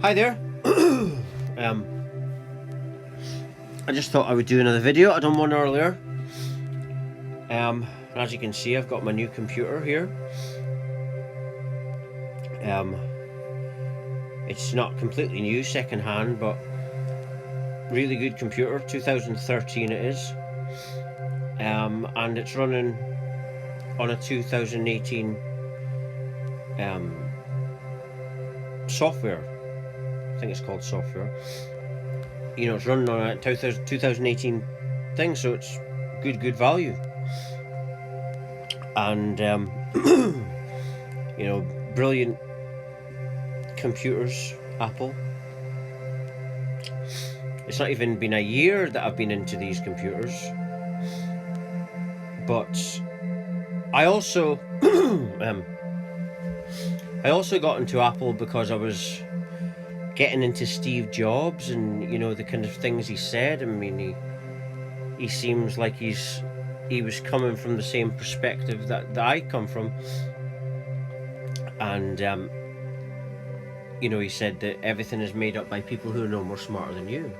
Hi there. I just thought I would do another video. I done one earlier. As you can see, I've got my new computer here. It's not completely new, second hand, but really good computer. 2013 it is. And it's running on a 2018 software. I think it's called software. You know, it's running on a 2018 thing, so it's good value. And you know, brilliant computers, Apple. It's not even been a year that I've been into these computers, but I also got into Apple because I was getting into Steve Jobs and, you know, the kind of things he said. I mean, he seems like he was coming from the same perspective that I come from. And you know, he said that everything is made up by people who are no more smarter than you.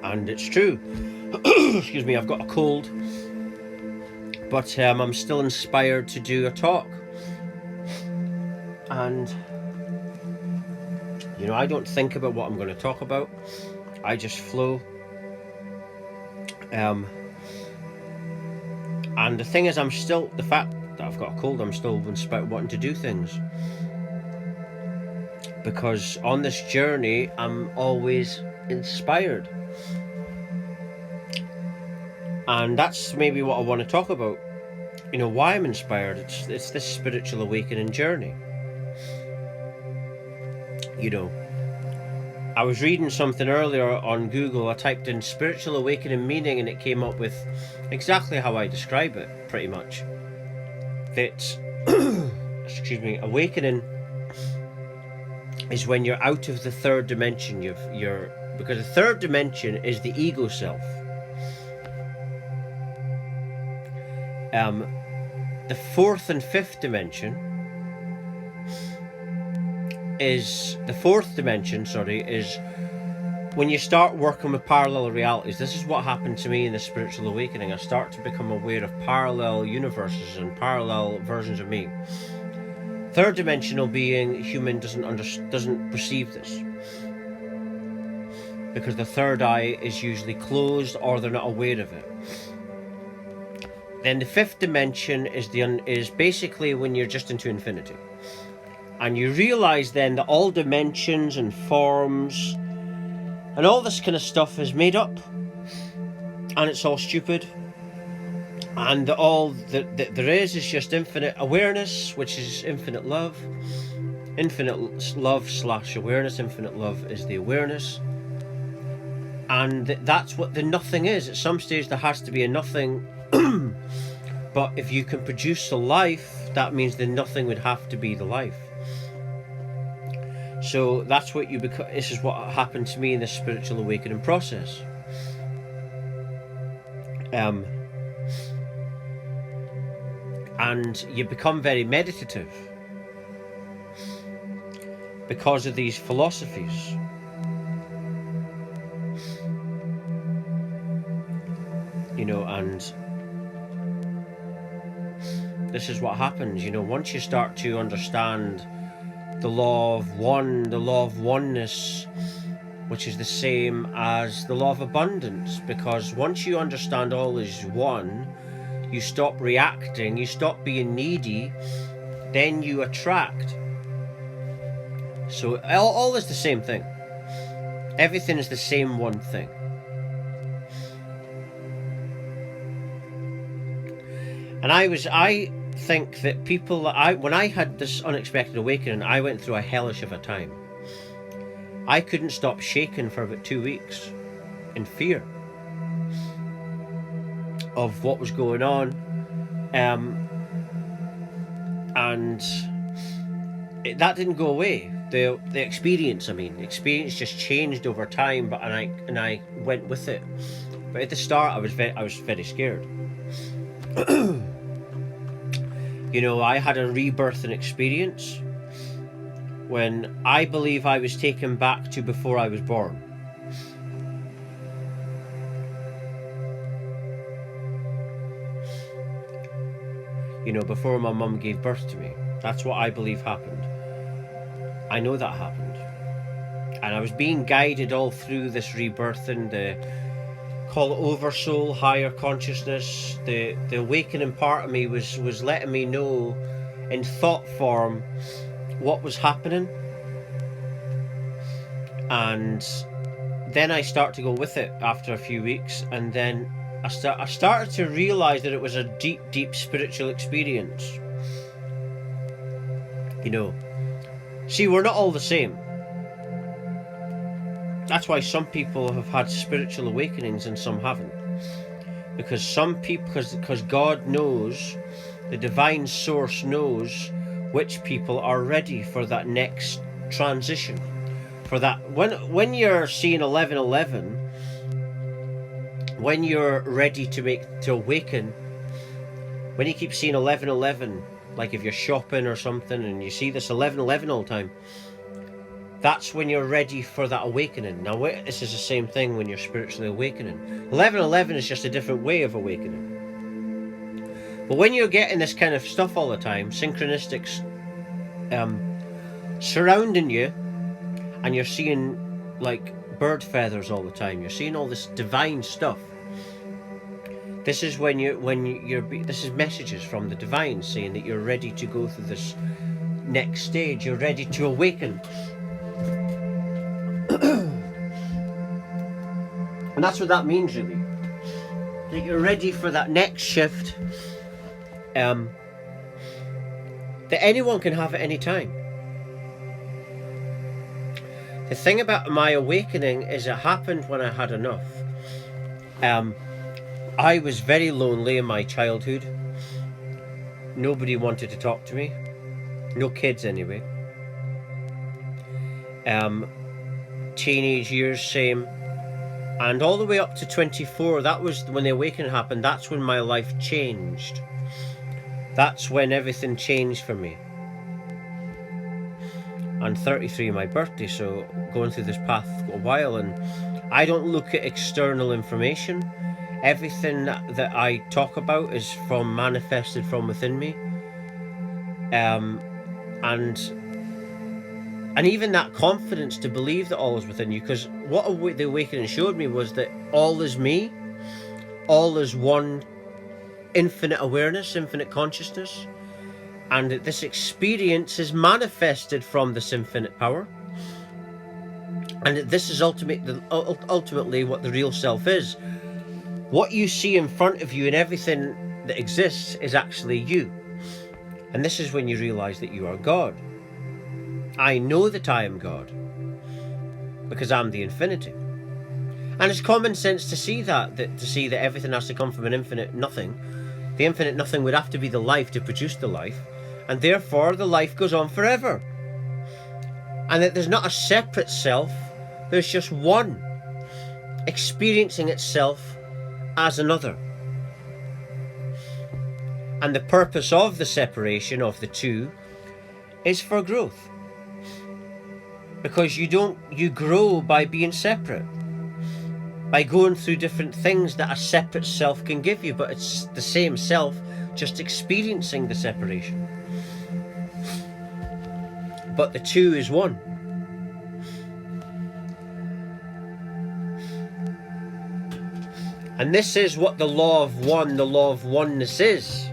And it's true. Excuse me, I've got a cold, but I'm still inspired to do a talk. And you know, I don't think about what I'm going to talk about. I just flow. And the thing is, the fact that I've got a cold, I'm still inspired, wanting to do things. Because on this journey, I'm always inspired. And that's maybe what I want to talk about. You know, why I'm inspired. It's this spiritual awakening journey. You know, I was reading something earlier on Google. I typed in spiritual awakening meaning and it came up with exactly how I describe it, pretty much. That, excuse me, awakening is when you're out of the third dimension. Because the third dimension is the ego self. The fourth and fifth dimension is when you start working with parallel realities. This is what happened to me in the spiritual awakening. I start to become aware of parallel universes and parallel versions of me. Third dimensional being human doesn't perceive this, because the third eye is usually closed or they're not aware of it. Then the fifth dimension is basically when you're just into infinity. And you realize then that all dimensions and forms and all this kind of stuff is made up. And it's all stupid. And all that there is just infinite awareness, which is infinite love. Infinite love / awareness. Infinite love is the awareness. And that's what the nothing is. At some stage there has to be a nothing. But if you can produce a life, that means the nothing would have to be the life. So that's what you become. This is what happened to me in the spiritual awakening process. And you become very meditative because of these philosophies. You know, and this is what happens. You know, once you start to understand the law of one, the law of oneness, which is the same as the law of abundance, because once you understand all is one, you stop reacting, you stop being needy, then you attract. So all is the same thing. Everything is the same one thing. And I think that people, when I had this unexpected awakening, I went through a hellish of a time. I couldn't stop shaking for about 2 weeks in fear of what was going on. And that didn't go away. The experience just changed over time, and I went with it. But at the start I was very scared. I had a rebirthing experience when I believe I was taken back to before I was born. Before my mum gave birth to me. That's what I believe happened. I know that happened. And I was being guided all through this rebirthing, call it oversoul, higher consciousness. The awakening part of me was letting me know in thought form what was happening. And then I start to go with it after a few weeks, and then I started to realise that it was a deep, deep spiritual experience. See, we're not all the same. That's why some people have had spiritual awakenings and some haven't. Because some people, because God knows, the divine source knows which people are ready for that next transition. For that, when you're seeing 11:11, when you're ready to awaken, when you keep seeing 11:11, like if you're shopping or something and you see this 11:11 all the time, that's when you're ready for that awakening. Now, this is the same thing when you're spiritually awakening. 11:11 is just a different way of awakening. But when you're getting this kind of stuff all the time, synchronicities surrounding you, and you're seeing like bird feathers all the time, you're seeing all this divine stuff. This is this is messages from the divine saying that you're ready to go through this next stage. You're ready to awaken. And that's what that means, really. That you're ready for that next shift. That anyone can have at any time. The thing about my awakening is it happened when I had enough. I was very lonely in my childhood. Nobody wanted to talk to me. No kids, anyway. Teenage years, same. And all the way up to 24, that was when the awakening happened. That's when my life changed. That's when everything changed for me. I'm 33, my birthday, so going through this path a while, and I don't look at external information. Everything that I talk about is manifested from within me. And even that confidence to believe that all is within you, because what the awakening showed me was that all is me, all is one infinite awareness, infinite consciousness, and that this experience is manifested from this infinite power, and that this is ultimately what the real self is. What you see in front of you and everything that exists is actually you. And this is when you realize that you are God. I know that I am God because I'm the infinity. And it's common sense to see that everything has to come from an infinite nothing. The infinite nothing would have to be the life to produce the life, and therefore the life goes on forever. And that there's not a separate self, there's just one experiencing itself as another. And the purpose of the separation of the two is for growth. Because you grow by being separate. By going through different things that a separate self can give you, but it's the same self just experiencing the separation. But the two is one. And this is what the law of one, the law of oneness is.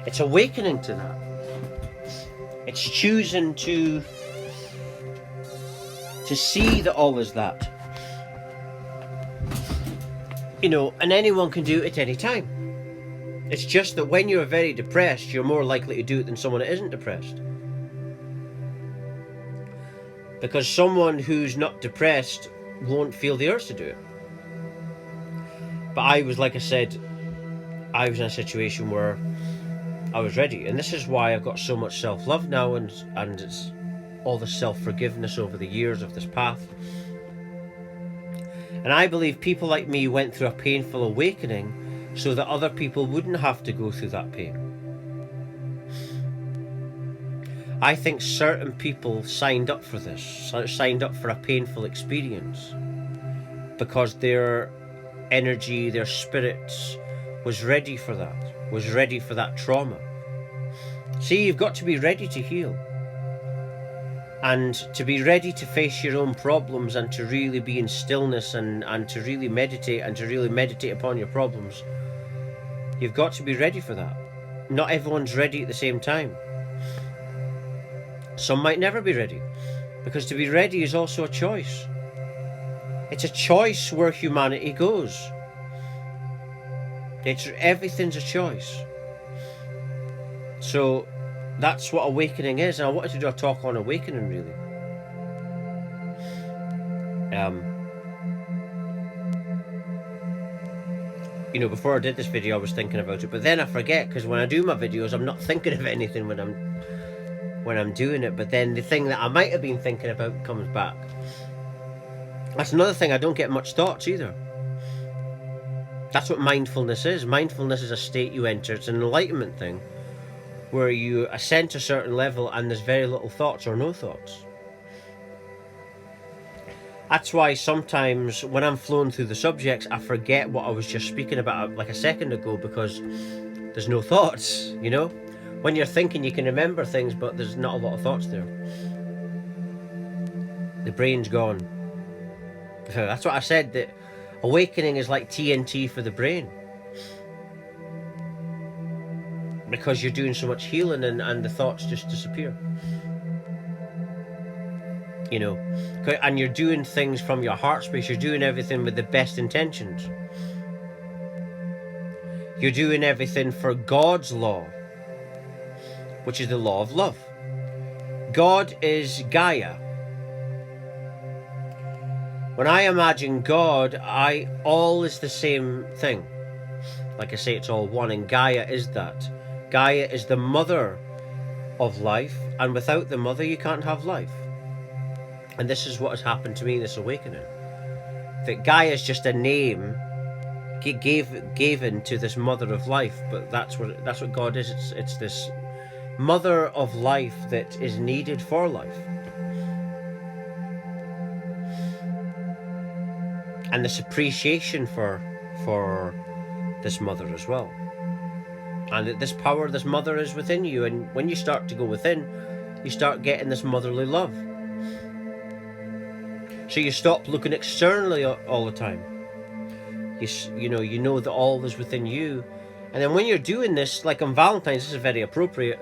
It's awakening to that. It's choosing to see that all is that. And anyone can do it at any time. It's just that when you're very depressed, you're more likely to do it than someone that isn't depressed. Because someone who's not depressed won't feel the urge to do it. But I was, like I said, I was in a situation where I was ready. And this is why I've got so much self-love now, and it's all the self-forgiveness over the years of this path. And I believe people like me went through a painful awakening so that other people wouldn't have to go through that pain. I think certain people signed up for this, signed up for a painful experience, because their energy, their spirits was ready for that, was ready for that trauma. See, you've got to be ready to heal, and to be ready to face your own problems, and to really be in stillness, and to really meditate, and to really meditate upon your problems. You've got to be ready for that. Not everyone's ready at the same time. Some might never be ready, because to be ready is also a choice. It's a choice where humanity goes. Everything's a choice. So that's what awakening is, and I wanted to do a talk on awakening, really. You know, before I did this video I was thinking about it, but then I forget, because when I do my videos I'm not thinking of anything when I'm doing it, but then the thing that I might have been thinking about comes back. That's another thing, I don't get much thoughts either. That's what mindfulness is. Mindfulness is a state you enter. It's an enlightenment thing, where you ascend to a certain level and there's very little thoughts or no thoughts. That's why sometimes when I'm flowing through the subjects, I forget what I was just speaking about like a second ago, because there's no thoughts, you know? When you're thinking, you can remember things, but there's not a lot of thoughts there. The brain's gone. That's what I said, that awakening is like TNT for the brain. Because you're doing so much healing, and the thoughts just disappear. You know, and you're doing things from your heart space. You're doing everything with the best intentions. You're doing everything for God's law, which is the law of love. God is Gaia. When I imagine God, all is the same thing. Like I say, it's all one, and Gaia is that. Gaia is the mother of life, and without the mother you can't have life. And this is what has happened to me in this awakening. That Gaia is just a name given to this mother of life, but that's what God is. It's this mother of life that is needed for life. And this appreciation for this mother as well. And that this power, this mother is within you, and when you start to go within, you start getting this motherly love. So you stop looking externally all the time. You know that all is within you. And then when you're doing this, like on Valentine's, this is very appropriate,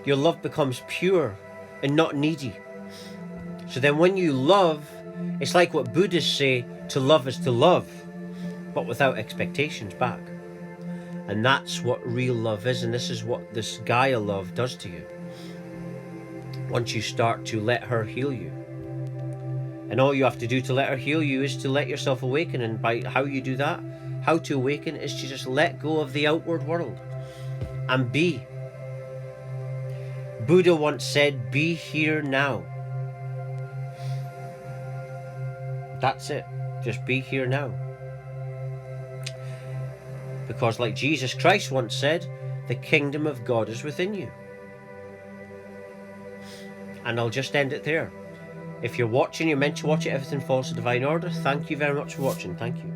your love becomes pure and not needy. So then when you love, it's like what Buddhists say, to love is to love, but without expectations back. And that's what real love is, and this is what this Gaia love does to you. Once you start to let her heal you. And all you have to do to let her heal you is to let yourself awaken. And by how you do that, how to awaken is to just let go of the outward world and be. Buddha once said, be here now. That's it. Just be here now. Because like Jesus Christ once said, the kingdom of God is within you. And I'll just end it there. If you're watching, you're meant to watch it. Everything falls to divine order. Thank you very much for watching. Thank you.